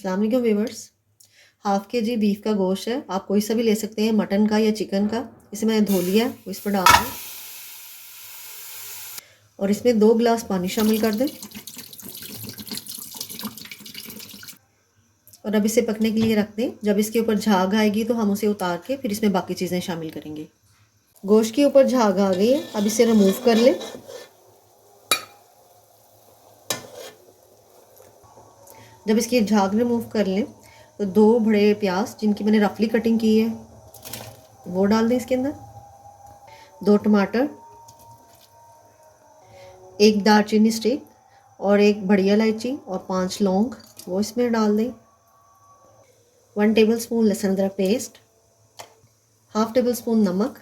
अस्सलाम वालेकुम viewers. Half के जी बीफ का गोश्त है, आप कोई सा भी ले सकते हैं, मटन का या चिकन का। इसे मैंने धो लिया है, इस पर डाल दें और इसमें 2 गिलास पानी शामिल कर दें और अब इसे पकने के लिए रख दें। जब इसके ऊपर झाग आएगी तो हम उसे उतार के फिर इसमें बाकी चीज़ें शामिल करेंगे। गोश्त के ऊपर झाग आ गई है, अब इसे रिमूव कर लें। जब इसकी झाग रिमूव कर लें तो 2 बड़े प्याज जिनकी मैंने रफली कटिंग की है वो डाल दें इसके अंदर। 2 टमाटर, 1 दालचीनी स्टिक और 1 बड़ी इलायची और 5 लौंग वो इसमें डाल दें। 1 टेबलस्पून लहसुन अदरक पेस्ट, हाफ़ टेबल स्पून नमक,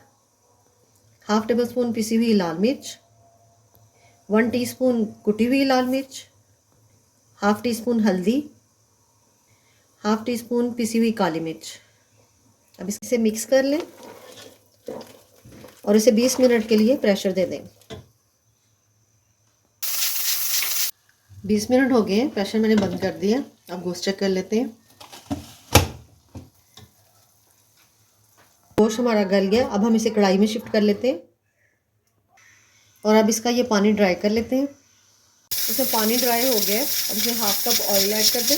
हाफ़ टेबल स्पून पिसी हुई लाल मिर्च, 1 टीस्पून कुटी हुई लाल मिर्च, हाफ़ टी स्पून हल्दी, हाफ़ टी स्पून पिसी हुई काली मिर्च। अब इसे मिक्स कर लें और इसे 20 मिनट के लिए प्रेशर दे दें। 20 मिनट हो गए हैं, प्रेशर मैंने बंद कर दिया। अब गोश्त चेक कर लेते हैं। गोश्त हमारा गल गया, अब हम इसे कढ़ाई में शिफ्ट कर लेते हैं और अब इसका ये पानी ड्राई कर लेते हैं। इसमें पानी ड्राई हो गया है, अब इसमें हाफ़ कप ऑयल ऐड कर दें।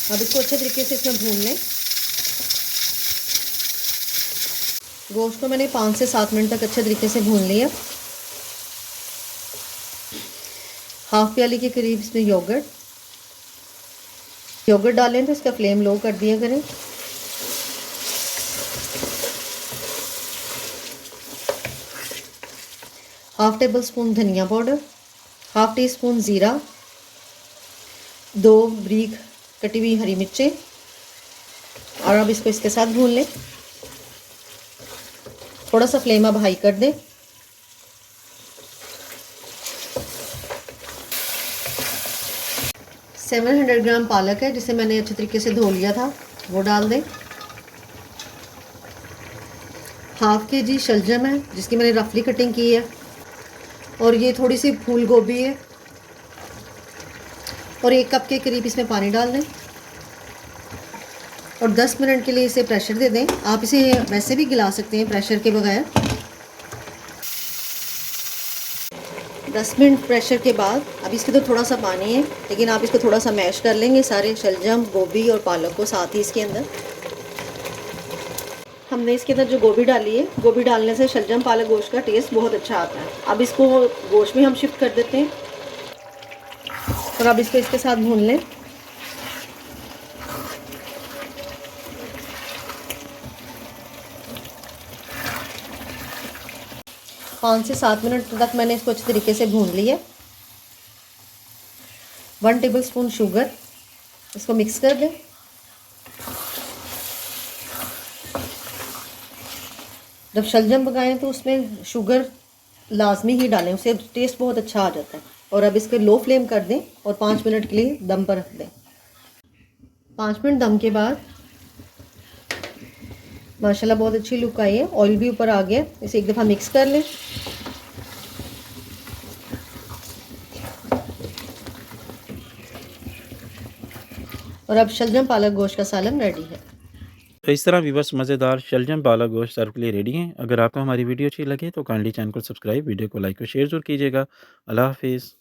अब इसको अच्छे तरीके से इसमें भून लें। गोश्त को मैंने 5 से 7 मिनट तक अच्छे तरीके से भून लिया। हाफ़ प्याली के करीब इसमें योगर्ट डालें तो इसका फ्लेम लो कर दिया करें। हाफ़ टेबल स्पून धनिया पाउडर, हाफ़ टी स्पून ज़ीरा, 2 बारीक कटी हुई हरी मिर्चें और अब इसको इसके साथ भून लें। थोड़ा सा फ्लेम अब हाई कर दें। सेवन 700 ग्राम पालक है जिसे मैंने अच्छे तरीके से धो लिया था, वो डाल दें। हाफ़ के जी शलजम है जिसकी मैंने रफली कटिंग की है और ये थोड़ी सी फूल गोभी है और 1 कप के करीब इसमें पानी डाल दें और 10 मिनट के लिए इसे प्रेशर दे दें। आप इसे वैसे भी गिला सकते हैं प्रेशर के बगैर। 10 मिनट प्रेशर के बाद अब इसके तो थोड़ा सा पानी है, लेकिन आप इसको थोड़ा सा मैश कर लेंगे, सारे शलजम, गोभी और पालक को साथ ही इसके अंदर। हमने इसके अंदर जो गोभी डाली है, गोभी डालने से शलजम पालक गोश्त का टेस्ट बहुत अच्छा आता है। अब इसको गोश्त में हम शिफ्ट कर देते हैं और अब इसको इसके साथ भून लें। पाँच से 7 मिनट तक मैंने इसको अच्छे तरीके से भून लिया। 1 टेबल स्पून शुगर, इसको मिक्स कर दें। जब शलजम पकाएं तो उसमें शुगर लाजमी ही डालें, उससे टेस्ट बहुत अच्छा आ जाता है। और अब इसके लो फ्लेम कर दें और 5 मिनट के लिए दम पर रख दें। 5 मिनट दम के बाद माशाल्लाह बहुत अच्छी लुक आई है, ऑयल भी ऊपर आ गया। इसे एक दफ़ा मिक्स कर लें। और अब शलजम पालक गोश्त का सालन रेडी है। तो इस तरह वीवर्स मज़ेदार शलजम पालक गोश्त सर्व के लिए रेडी हैं। अगर आपको हमारी वीडियो अच्छी लगे तो काइंडली चैनल को सब्सक्राइब, वीडियो को लाइक और शेयर ज़रूर कीजिएगा। अल्लाह हाफ़िज़।